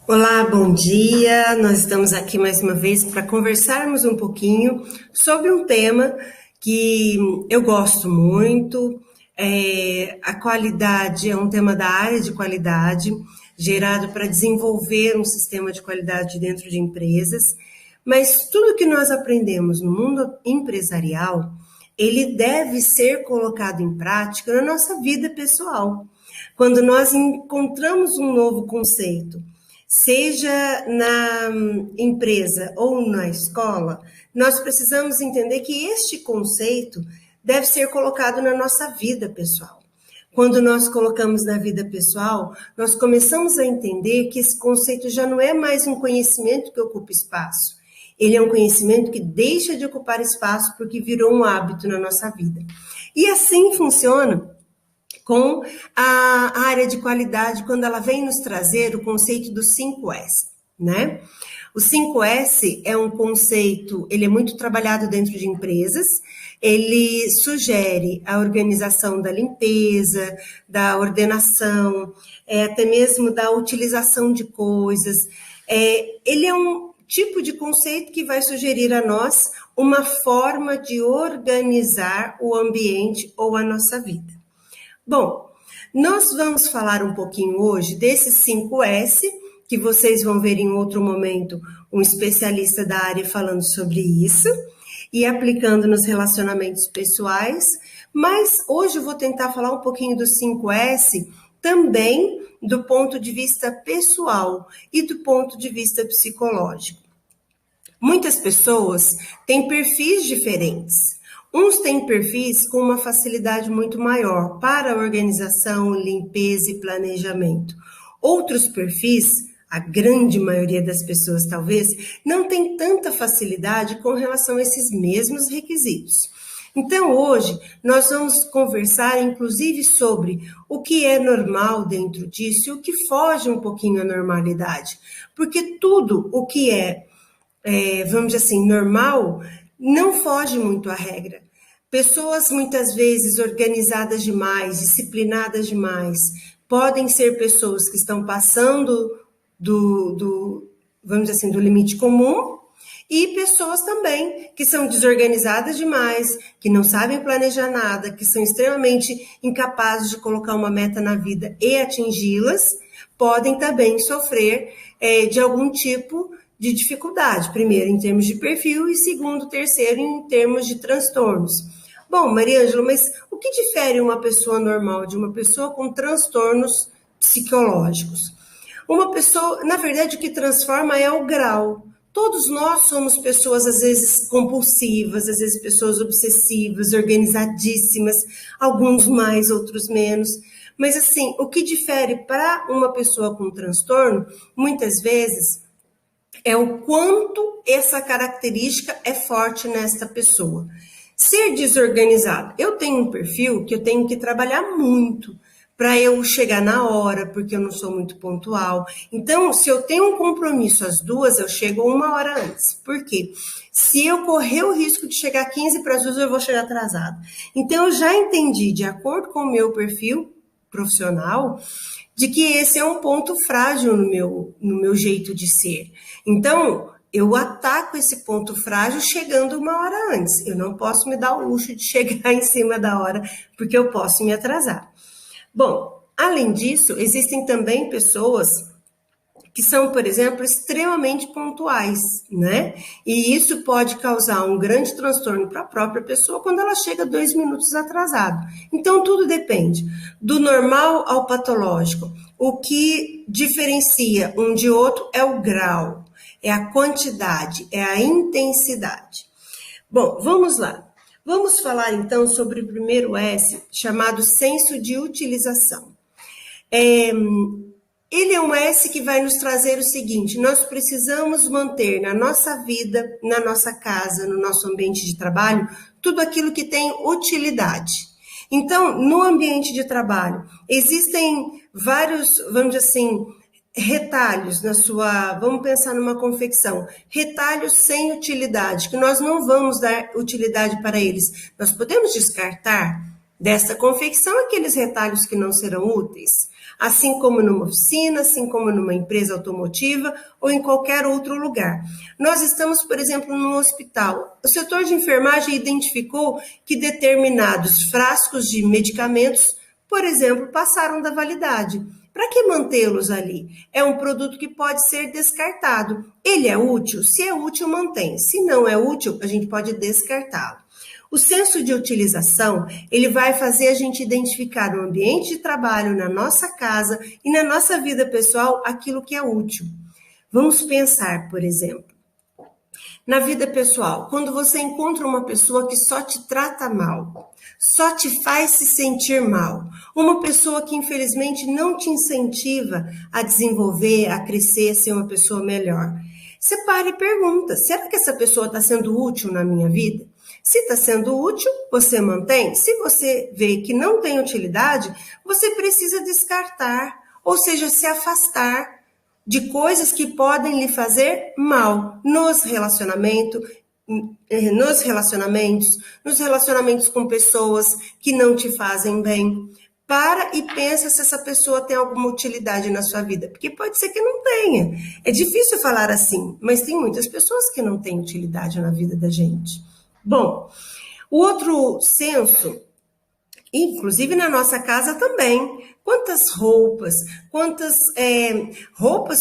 Olá, bom dia. Nós estamos aqui mais uma vez para conversarmos um pouquinho sobre um tema que eu gosto muito. A qualidade é um tema da área de qualidade, gerado para desenvolver um sistema de qualidade dentro de empresas. Mas tudo que nós aprendemos no mundo empresarial, ele deve ser colocado em prática na nossa vida pessoal. Quando nós encontramos um novo conceito, seja na empresa ou na escola, nós precisamos entender que este conceito deve ser colocado na nossa vida pessoal. Quando nós colocamos na vida pessoal, nós começamos a entender que esse conceito já não é mais um conhecimento que ocupa espaço. Ele é um conhecimento que deixa de ocupar espaço porque virou um hábito na nossa vida. E assim funciona com a área de qualidade, quando ela vem nos trazer o conceito do 5S, né? O 5S é um conceito, ele é muito trabalhado dentro de empresas, ele sugere a organização da limpeza, da ordenação, até mesmo da utilização de coisas. Ele é um tipo de conceito que vai sugerir a nós uma forma de organizar o ambiente ou a nossa vida. Bom, nós vamos falar um pouquinho hoje desses 5S, que vocês vão ver em outro momento um especialista da área falando sobre isso e aplicando nos relacionamentos pessoais, mas hoje eu vou tentar falar um pouquinho do 5S também do ponto de vista pessoal e do ponto de vista psicológico. Muitas pessoas têm perfis diferentes. Uns têm perfis com uma facilidade muito maior para a organização, limpeza e planejamento. Outros perfis, a grande maioria das pessoas talvez, não tem tanta facilidade com relação a esses mesmos requisitos. Então, hoje, nós vamos conversar, inclusive, sobre o que é normal dentro disso e o que foge um pouquinho à normalidade. Porque tudo o que vamos dizer assim, normal, não foge muito à regra. Pessoas muitas vezes organizadas demais, disciplinadas demais, podem ser pessoas que estão passando vamos dizer assim, do limite comum, e pessoas também que são desorganizadas demais, que não sabem planejar nada, que são extremamente incapazes de colocar uma meta na vida e atingi-las, podem também sofrer de algum tipo de dificuldade, primeiro em termos de perfil e segundo, terceiro em termos de transtornos. Bom, Mariângela, mas o que difere uma pessoa normal de uma pessoa com transtornos psicológicos? Uma pessoa, na verdade, o que transforma é o grau. Todos nós somos pessoas, às vezes, compulsivas, às vezes pessoas obsessivas, organizadíssimas, alguns mais, outros menos. Mas, assim, o que difere para uma pessoa com transtorno, muitas vezes, é o quanto essa característica é forte nesta pessoa. Ser desorganizado. Eu tenho um perfil que eu tenho que trabalhar muito para eu chegar na hora, porque eu não sou muito pontual. Então, se eu tenho um compromisso às 2, eu chego 1 hora antes. Por quê? Se eu correr o risco de chegar 15 para as 2, eu vou chegar atrasado. Então, eu já entendi, de acordo com o meu perfil profissional, de que esse é um ponto frágil no meu jeito de ser. Então, eu ataco esse ponto frágil chegando 1 hora antes. Eu não posso me dar o luxo de chegar em cima da hora, porque eu posso me atrasar. Bom, além disso, existem também pessoas que são, por exemplo, extremamente pontuais, né? E isso pode causar um grande transtorno para a própria pessoa quando ela chega 2 minutos atrasado. Então, tudo depende do normal ao patológico. O que diferencia um de outro é o grau, é a quantidade, é a intensidade. Bom, vamos lá. Vamos falar então sobre o primeiro S, chamado senso de utilização. Ele é um S que vai nos trazer o seguinte: nós precisamos manter na nossa vida, na nossa casa, no nosso ambiente de trabalho, tudo aquilo que tem utilidade. Então, no ambiente de trabalho, existem vários, vamos dizer assim, retalhos vamos pensar numa confecção, retalhos sem utilidade, que nós não vamos dar utilidade para eles. Nós podemos descartar? Desta confecção, aqueles retalhos que não serão úteis, assim como numa oficina, assim como numa empresa automotiva ou em qualquer outro lugar. Nós estamos, por exemplo, num hospital. O setor de enfermagem identificou que determinados frascos de medicamentos, por exemplo, passaram da validade. Para que mantê-los ali? É um produto que pode ser descartado. Ele é útil? Se é útil, mantém. Se não é útil, a gente pode descartá-lo. O senso de utilização, ele vai fazer a gente identificar no ambiente de trabalho, na nossa casa e na nossa vida pessoal aquilo que é útil. Vamos pensar, por exemplo, na vida pessoal, quando você encontra uma pessoa que só te trata mal, só te faz se sentir mal, uma pessoa que infelizmente não te incentiva a desenvolver, a crescer, a ser uma pessoa melhor. Você para e pergunta, será que essa pessoa está sendo útil na minha vida? Se está sendo útil, você mantém. Se você vê que não tem utilidade, você precisa descartar, ou seja, se afastar de coisas que podem lhe fazer mal nos relacionamentos com pessoas que não te fazem bem. Para e pensa se essa pessoa tem alguma utilidade na sua vida, porque pode ser que não tenha. É difícil falar assim, mas tem muitas pessoas que não têm utilidade na vida da gente. Bom, o outro senso, inclusive na nossa casa também, quantas roupas,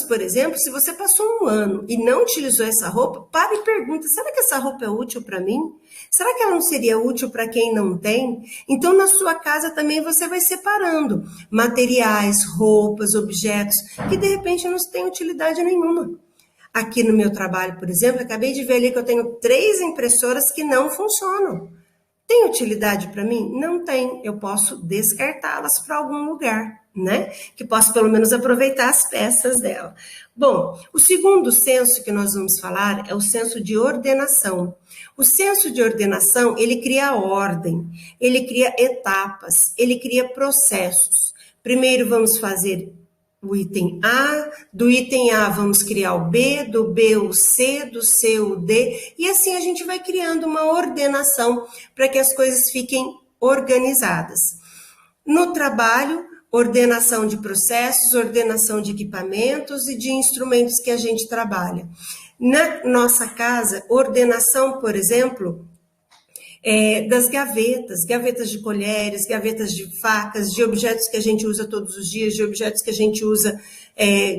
por exemplo, se você passou um ano e não utilizou essa roupa, para e pergunta, será que essa roupa é útil para mim? Será que ela não seria útil para quem não tem? Então, na sua casa também você vai separando materiais, roupas, objetos, que de repente não têm utilidade nenhuma. Aqui no meu trabalho, por exemplo, acabei de ver ali que eu tenho 3 impressoras que não funcionam. Tem utilidade para mim? Não tem. Eu posso descartá-las para algum lugar, né? Que posso pelo menos aproveitar as peças dela. Bom, o segundo senso que nós vamos falar é o senso de ordenação. O senso de ordenação, ele cria ordem, ele cria etapas, ele cria processos. Primeiro vamos fazer o item A, do item A vamos criar o B, do B o C, do C o D, e assim a gente vai criando uma ordenação para que as coisas fiquem organizadas. No trabalho, ordenação de processos, ordenação de equipamentos e de instrumentos que a gente trabalha. Na nossa casa, ordenação, por exemplo, das gavetas de colheres, gavetas de facas, de objetos que a gente usa todos os dias, de objetos que a gente usa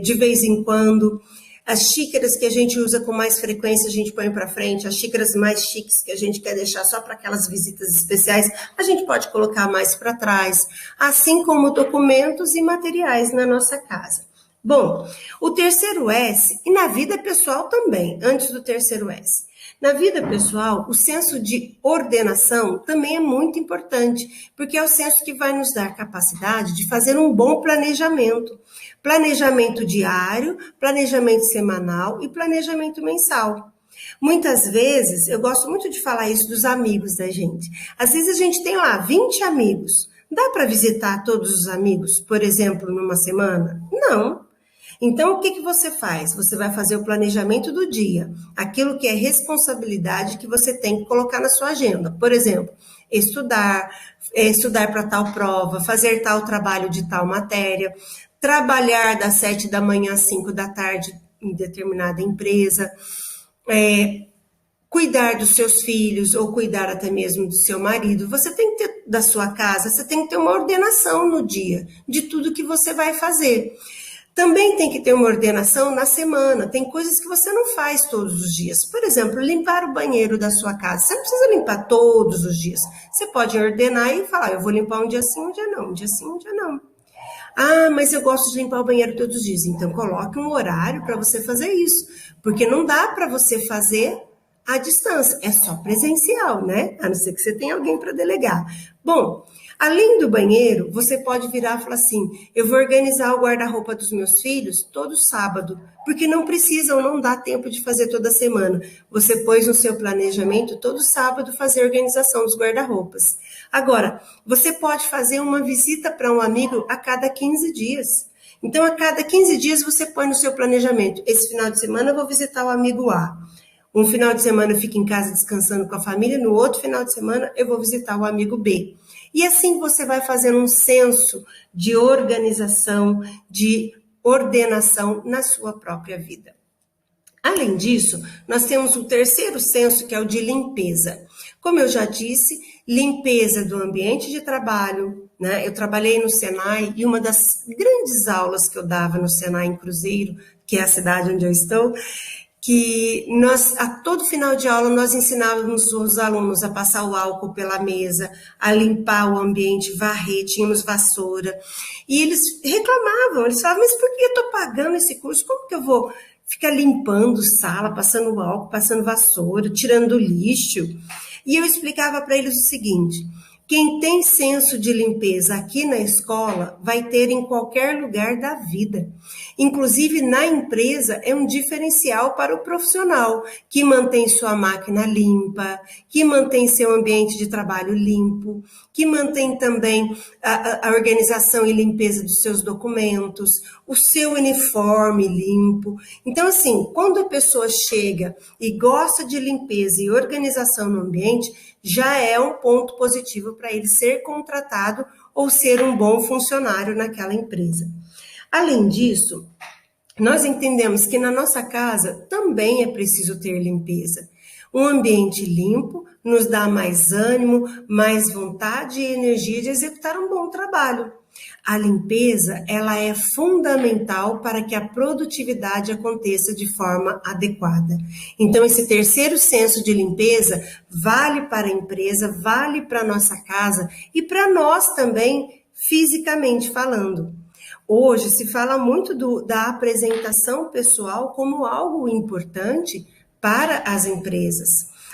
de vez em quando. As xícaras que a gente usa com mais frequência, a gente põe para frente. As xícaras mais chiques que a gente quer deixar só para aquelas visitas especiais, a gente pode colocar mais para trás. Assim como documentos e materiais na nossa casa. Bom, o terceiro S, e na vida pessoal também, antes do terceiro S. Na vida pessoal, o senso de ordenação também é muito importante, porque é o senso que vai nos dar capacidade de fazer um bom planejamento. Planejamento diário, planejamento semanal e planejamento mensal. Muitas vezes, eu gosto muito de falar isso dos amigos da gente. Às vezes a gente tem lá 20 amigos. Dá para visitar todos os amigos, por exemplo, numa semana? Não. Então, o que você faz? Você vai fazer o planejamento do dia, aquilo que é responsabilidade que você tem que colocar na sua agenda. Por exemplo, estudar para tal prova, fazer tal trabalho de tal matéria, trabalhar das 7 da manhã às 5 da tarde em determinada empresa, cuidar dos seus filhos ou cuidar até mesmo do seu marido. Você tem que ter da sua casa, você tem que ter uma ordenação no dia de tudo que você vai fazer. Também tem que ter uma ordenação na semana. Tem coisas que você não faz todos os dias. Por exemplo, limpar o banheiro da sua casa. Você não precisa limpar todos os dias. Você pode ordenar e falar, eu vou limpar um dia sim, um dia não. Um dia sim, um dia não. Ah, mas eu gosto de limpar o banheiro todos os dias. Então, coloque um horário para você fazer isso. Porque não dá para você fazer à distância. É só presencial, né? A não ser que você tenha alguém para delegar. Bom, além do banheiro, você pode virar e falar assim, eu vou organizar o guarda-roupa dos meus filhos todo sábado, porque não precisa ou não dá tempo de fazer toda semana. Você pôs no seu planejamento todo sábado fazer a organização dos guarda-roupas. Agora, você pode fazer uma visita para um amigo a cada 15 dias. Então, a cada 15 dias você põe no seu planejamento, esse final de semana eu vou visitar o amigo A. Um final de semana eu fico em casa descansando com a família, no outro final de semana eu vou visitar o amigo B. E assim você vai fazendo um senso de organização, de ordenação na sua própria vida. Além disso, nós temos o terceiro senso, que é o de limpeza. Como eu já disse, limpeza do ambiente de trabalho, né? Eu trabalhei no Senai e uma das grandes aulas que eu dava no Senai em Cruzeiro, que é a cidade onde eu estou, que nós, a todo final de aula, nós ensinávamos os alunos a passar o álcool pela mesa, a limpar o ambiente, varrer, tínhamos vassoura. E eles reclamavam, eles falavam, mas por que eu estou pagando esse curso? Como que eu vou ficar limpando sala, passando álcool, passando vassoura, tirando lixo? E eu explicava para eles o seguinte: quem tem senso de limpeza aqui na escola vai ter em qualquer lugar da vida. Inclusive, na empresa, é um diferencial para o profissional, que mantém sua máquina limpa, que mantém seu ambiente de trabalho limpo, que mantém também a organização e limpeza dos seus documentos, o seu uniforme limpo. Então, assim, quando a pessoa chega e gosta de limpeza e organização no ambiente, já é um ponto positivo para ele ser contratado ou ser um bom funcionário naquela empresa. Além disso, nós entendemos que na nossa casa também é preciso ter limpeza. Um ambiente limpo nos dá mais ânimo, mais vontade e energia de executar um bom trabalho. A limpeza, ela é fundamental para que a produtividade aconteça de forma adequada. Então, esse terceiro senso de limpeza vale para a empresa, vale para a nossa casa e para nós também, fisicamente falando. Hoje se fala muito da apresentação pessoal como algo importante para as empresas.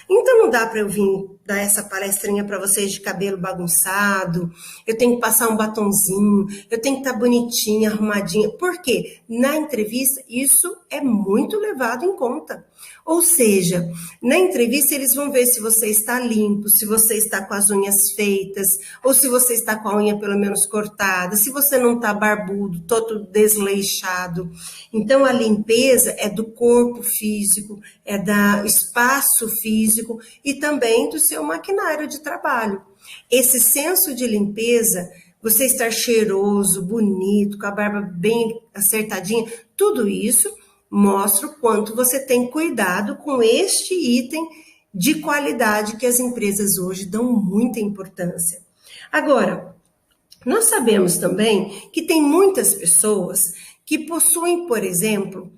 Então não dá para eu vir dar essa palestrinha para vocês de cabelo bagunçado, eu tenho que passar um batonzinho, eu tenho que estar bonitinha, arrumadinha. Por quê? Na entrevista isso é muito levado em conta. Ou seja, na entrevista eles vão ver se você está limpo, se você está com as unhas feitas, ou se você está com a unha pelo menos cortada, se você não está barbudo, todo desleixado. Então a limpeza é do corpo físico, é do espaço físico e também do seu maquinário de trabalho. Esse senso de limpeza, você estar cheiroso, bonito, com a barba bem acertadinha, tudo isso mostra o quanto você tem cuidado com este item de qualidade que as empresas hoje dão muita importância. Agora, nós sabemos também que tem muitas pessoas que possuem, por exemplo,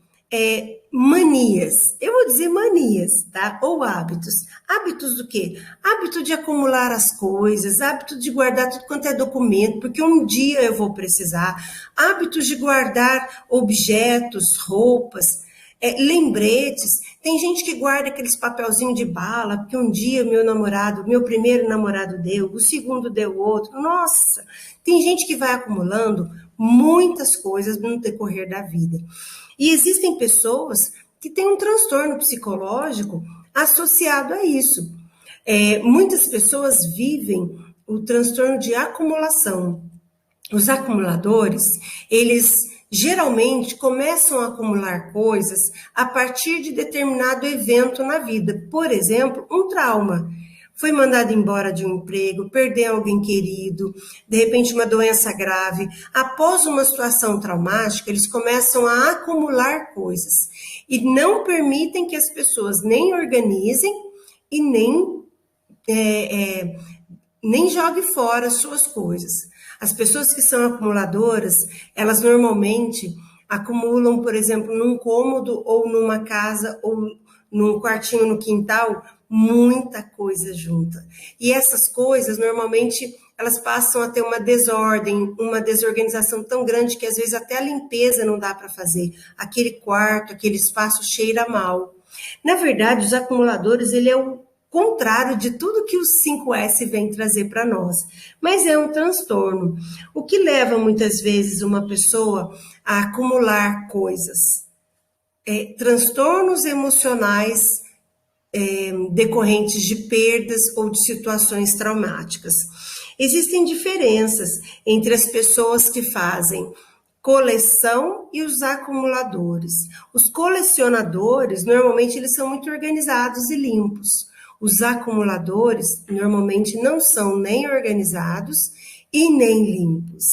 manias. Eu vou dizer manias, tá? Ou hábitos. Hábitos do quê? Hábito de acumular as coisas, hábito de guardar tudo quanto é documento, porque um dia eu vou precisar. Hábitos de guardar objetos, roupas, lembretes. Tem gente que guarda aqueles papelzinhos de bala, porque um dia meu primeiro namorado deu, o segundo deu outro. Nossa, tem gente que vai acumulando muitas coisas no decorrer da vida. E existem pessoas que têm um transtorno psicológico associado a isso. Muitas pessoas vivem o transtorno de acumulação. Os acumuladores, eles geralmente começam a acumular coisas a partir de determinado evento na vida. Por exemplo, um trauma. Foi mandado embora de um emprego, perdeu alguém querido, de repente uma doença grave. Após uma situação traumática, eles começam a acumular coisas e não permitem que as pessoas nem organizem e nem joguem fora as suas coisas. As pessoas que são acumuladoras, elas normalmente acumulam, por exemplo, num cômodo ou numa casa ou num quartinho no quintal, muita coisa junta. E essas coisas, normalmente, elas passam a ter uma desordem, uma desorganização tão grande que às vezes até a limpeza não dá para fazer. Aquele quarto, aquele espaço cheira mal. Na verdade, os acumuladores, ele é o contrário de tudo que o 5S vem trazer para nós. Mas é um transtorno. O que leva muitas vezes uma pessoa a acumular coisas? Transtornos emocionais decorrentes de perdas ou de situações traumáticas. Existem diferenças entre as pessoas que fazem coleção e os acumuladores. Os colecionadores, normalmente, eles são muito organizados e limpos. os acumuladores normalmente não são nem organizados e nem limpos,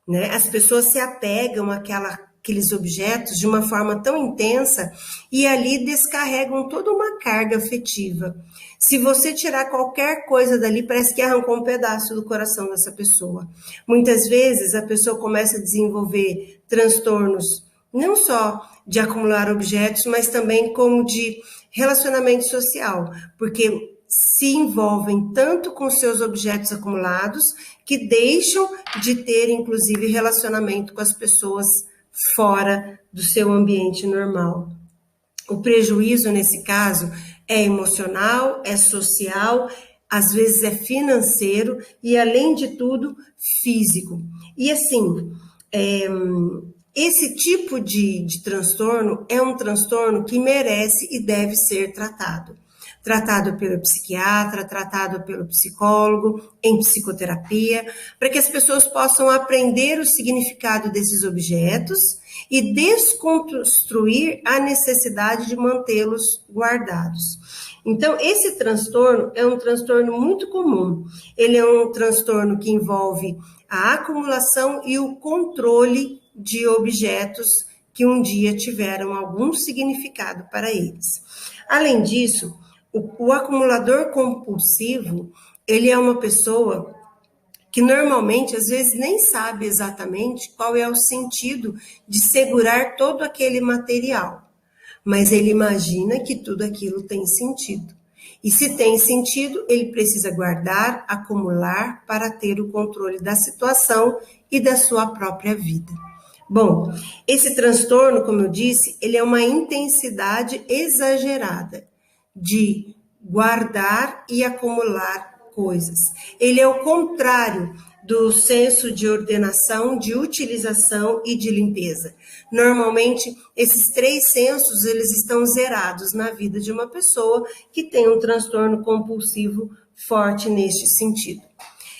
né? As pessoas se apegam àqueles objetos de uma forma tão intensa e ali descarregam toda uma carga afetiva. Se você tirar qualquer coisa dali, parece que arrancou um pedaço do coração dessa pessoa. Muitas vezes a pessoa começa a desenvolver transtornos, não só de acumular objetos, mas também como de relacionamento social, porque se envolvem tanto com seus objetos acumulados que deixam de ter, inclusive, relacionamento com as pessoas fora do seu ambiente normal. O prejuízo, nesse caso, é emocional, é social, às vezes é financeiro e, além de tudo, físico. E, assim, esse tipo de transtorno é um transtorno que merece e deve ser tratado. Tratado pelo psiquiatra, tratado pelo psicólogo, em psicoterapia, para que as pessoas possam aprender o significado desses objetos e desconstruir a necessidade de mantê-los guardados. Então, esse transtorno é um transtorno muito comum. Ele é um transtorno que envolve a acumulação e o controle de objetos que um dia tiveram algum significado para eles. Além disso, o acumulador compulsivo, ele é uma pessoa que normalmente, às vezes, nem sabe exatamente qual é o sentido de segurar todo aquele material, mas ele imagina que tudo aquilo tem sentido. E se tem sentido, ele precisa guardar, acumular para ter o controle da situação e da sua própria vida. Bom, esse transtorno, como eu disse, ele é uma intensidade exagerada de guardar e acumular coisas. Ele é o contrário do senso de ordenação, de utilização e de limpeza. Normalmente, esses três sensos, eles estão zerados na vida de uma pessoa que tem um transtorno compulsivo forte neste sentido.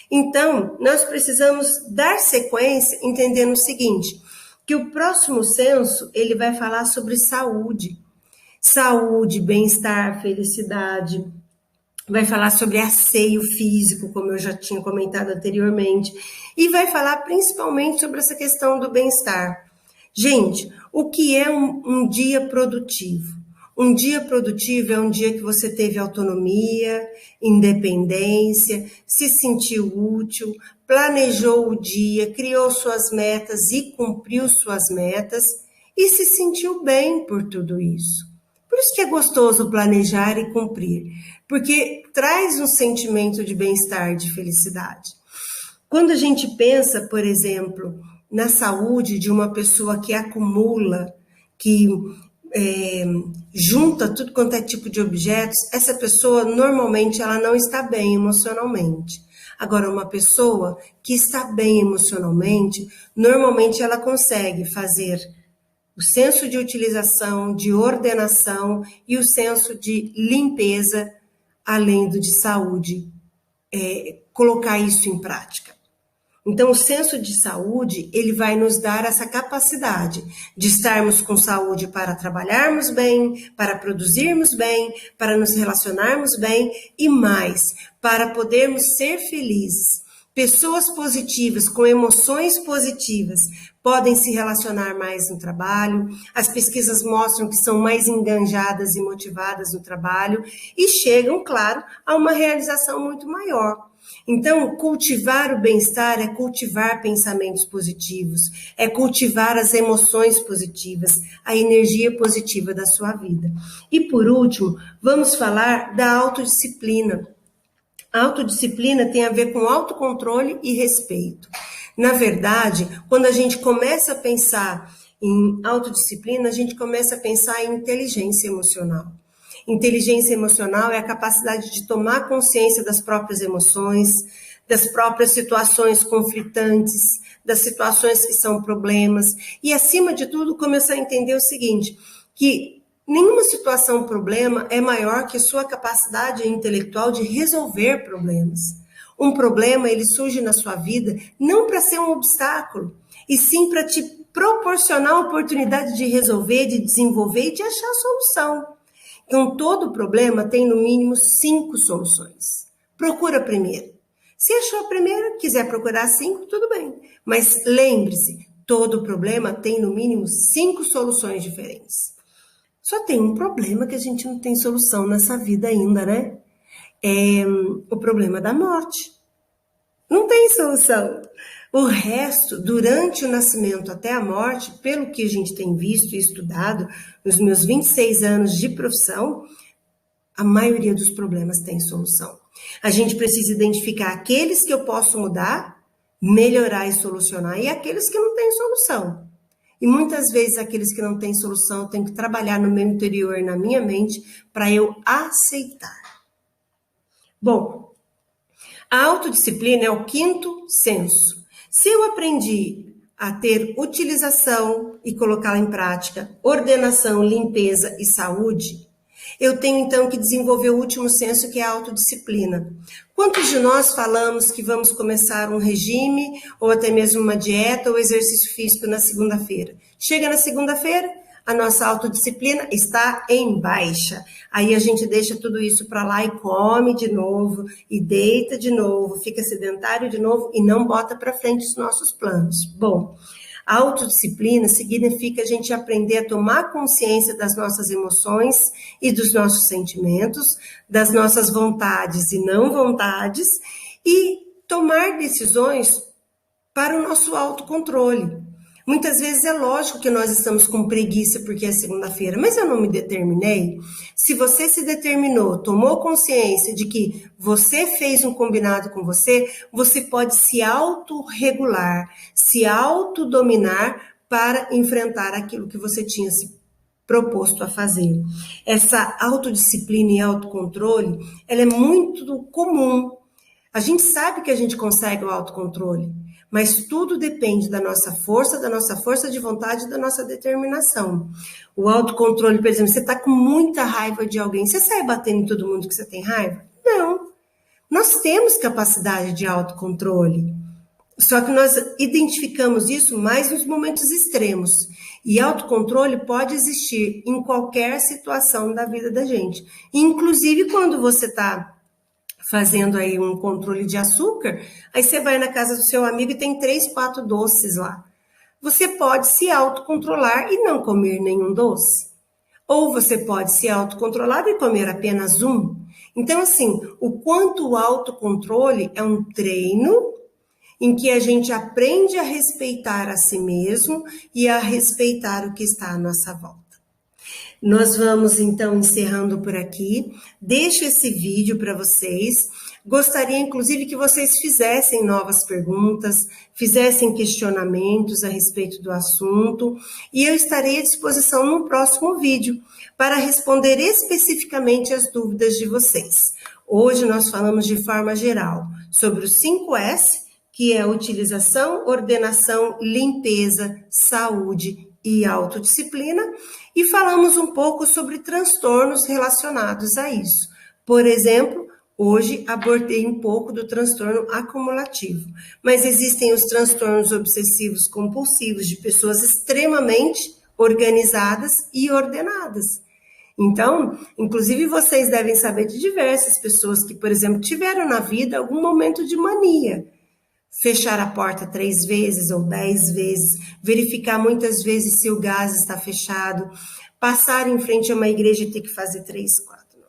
Então, nós precisamos dar sequência entendendo o seguinte, que o próximo senso, ele vai falar sobre saúde. Saúde, bem-estar, felicidade. Vai falar sobre asseio físico, como eu já tinha comentado anteriormente. E vai falar principalmente sobre essa questão do bem-estar. Gente, o que é um dia produtivo? Um dia produtivo é um dia que você teve autonomia, independência, se sentiu útil, planejou o dia, criou suas metas e cumpriu suas metas e se sentiu bem por tudo isso. Por isso que é gostoso planejar e cumprir, porque traz um sentimento de bem-estar, de felicidade. Quando a gente pensa, por exemplo, na saúde de uma pessoa que acumula, que junta tudo quanto é tipo de objetos, essa pessoa normalmente ela não está bem emocionalmente. Agora, uma pessoa que está bem emocionalmente, normalmente ela consegue fazer o senso de utilização, de ordenação e o senso de limpeza, além do de saúde, colocar isso em prática. Então, o senso de saúde, ele vai nos dar essa capacidade de estarmos com saúde para trabalharmos bem, para produzirmos bem, para nos relacionarmos bem e mais, para podermos ser felizes. Pessoas positivas, com emoções positivas, podem se relacionar mais no trabalho. As pesquisas mostram que são mais enganjadas e motivadas no trabalho e chegam, claro, a uma realização muito maior. Então, cultivar o bem-estar é cultivar pensamentos positivos, é cultivar as emoções positivas, a energia positiva da sua vida. E por último, vamos falar da autodisciplina. A autodisciplina tem a ver com autocontrole e respeito. Na verdade, quando a gente começa a pensar em autodisciplina, a gente começa a pensar em inteligência emocional. Inteligência emocional é a capacidade de tomar consciência das próprias emoções, das próprias situações conflitantes, das situações que são problemas, e, acima de tudo, começar a entender o seguinte, que nenhuma situação problema é maior que a sua capacidade intelectual de resolver problemas. Um problema, ele surge na sua vida não para ser um obstáculo, e sim para te proporcionar a oportunidade de resolver, de desenvolver e de achar a solução. Então, todo problema tem no mínimo 5 soluções. Procura a primeira. Se achou a primeira, quiser procurar 5, tudo bem. Mas lembre-se, todo problema tem no mínimo 5 soluções diferentes. Só tem um problema que a gente não tem solução nessa vida ainda, né? É o problema da morte. Não tem solução. O resto, durante o nascimento até a morte, pelo que a gente tem visto e estudado nos meus 26 anos de profissão, a maioria dos problemas tem solução. A gente precisa identificar aqueles que eu posso mudar, melhorar e solucionar, e aqueles que não têm solução. E muitas vezes aqueles que não têm solução, eu tenho que trabalhar no meu interior, na minha mente, para eu aceitar. Bom, a autodisciplina é o 5º senso. Se eu aprendi a ter utilização e colocá-la em prática, ordenação, limpeza e saúde, eu tenho então que desenvolver o último senso, que é a autodisciplina. Quantos de nós falamos que vamos começar um regime, ou até mesmo uma dieta ou exercício físico na segunda-feira? Chega na segunda-feira, a nossa autodisciplina está em baixa. Aí a gente deixa tudo isso para lá e come de novo, e deita de novo, fica sedentário de novo e não bota para frente os nossos planos. Bom, a autodisciplina significa a gente aprender a tomar consciência das nossas emoções e dos nossos sentimentos, das nossas vontades e não vontades, e tomar decisões para o nosso autocontrole. Muitas vezes é lógico que nós estamos com preguiça porque é segunda-feira, mas eu não me determinei. Se você se determinou, tomou consciência de que você fez um combinado com você, você pode se autorregular, se autodominar para enfrentar aquilo que você tinha se proposto a fazer. Essa autodisciplina e autocontrole, ela é muito comum. A gente sabe que a gente consegue o autocontrole, mas tudo depende da nossa força de vontade e da nossa determinação. O autocontrole, por exemplo, você está com muita raiva de alguém, você sai batendo em todo mundo que você tem raiva? Não. Nós temos capacidade de autocontrole, só que nós identificamos isso mais nos momentos extremos. E autocontrole pode existir em qualquer situação da vida da gente, inclusive quando você está fazendo aí um controle de açúcar, aí você vai na casa do seu amigo e tem 3, 4 doces lá. Você pode se autocontrolar e não comer nenhum doce. Ou você pode se autocontrolar e comer apenas um. Então, assim, o quanto o autocontrole é um treino em que a gente aprende a respeitar a si mesmo e a respeitar o que está à nossa volta. Nós vamos, então, encerrando por aqui. Deixo esse vídeo para vocês. Gostaria, inclusive, que vocês fizessem novas perguntas, fizessem questionamentos a respeito do assunto, e eu estarei à disposição no próximo vídeo para responder especificamente as dúvidas de vocês. Hoje nós falamos de forma geral sobre os 5S, que é utilização, ordenação, limpeza, saúde e autodisciplina, e falamos um pouco sobre transtornos relacionados a isso. Por exemplo, hoje abordei um pouco do transtorno acumulativo, mas existem os transtornos obsessivos compulsivos de pessoas extremamente organizadas e ordenadas. Então, inclusive vocês devem saber de diversas pessoas que, por exemplo, tiveram na vida algum momento de mania. Fechar a porta 3 vezes ou 10 vezes, verificar muitas vezes se o gás está fechado, passar em frente a uma igreja e ter que fazer 3, 4.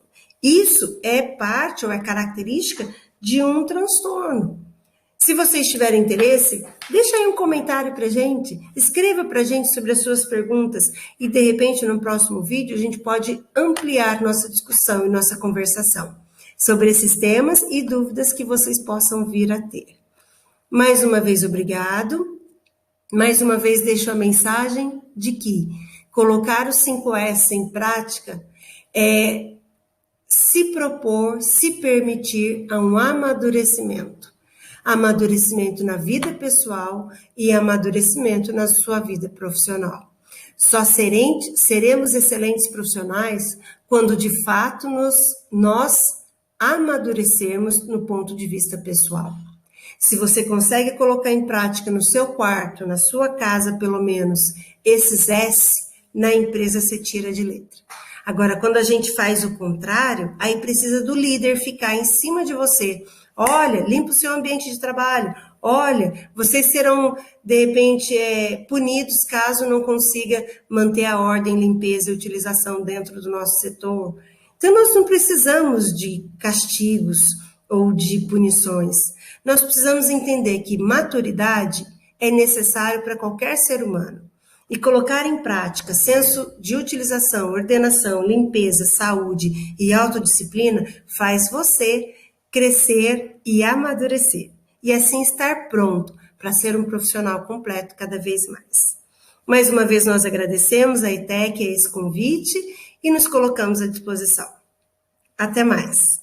Isso é parte ou é característica de um transtorno. Se vocês tiverem interesse, deixa aí um comentário pra gente, escreva pra gente sobre as suas perguntas e, de repente, no próximo vídeo, a gente pode ampliar nossa discussão e nossa conversação sobre esses temas e dúvidas que vocês possam vir a ter. Mais uma vez, obrigado. Mais uma vez, deixo a mensagem de que colocar os 5S em prática é se propor, se permitir a um amadurecimento. Amadurecimento na vida pessoal e amadurecimento na sua vida profissional. Só seremos excelentes profissionais quando, de fato, nós amadurecermos no ponto de vista pessoal. Se você consegue colocar em prática no seu quarto, na sua casa, pelo menos, esses S, na empresa você tira de letra. Agora, quando a gente faz o contrário, aí precisa do líder ficar em cima de você. Olha, limpa o seu ambiente de trabalho. Olha, vocês serão, de repente, punidos caso não consiga manter a ordem, limpeza e utilização dentro do nosso setor. Então, nós não precisamos de castigos ou de punições. Nós precisamos entender que maturidade é necessário para qualquer ser humano. E colocar em prática senso de utilização, ordenação, limpeza, saúde e autodisciplina faz você crescer e amadurecer. E assim estar pronto para ser um profissional completo cada vez mais. Mais uma vez nós agradecemos a ETEC a esse convite e nos colocamos à disposição. Até mais!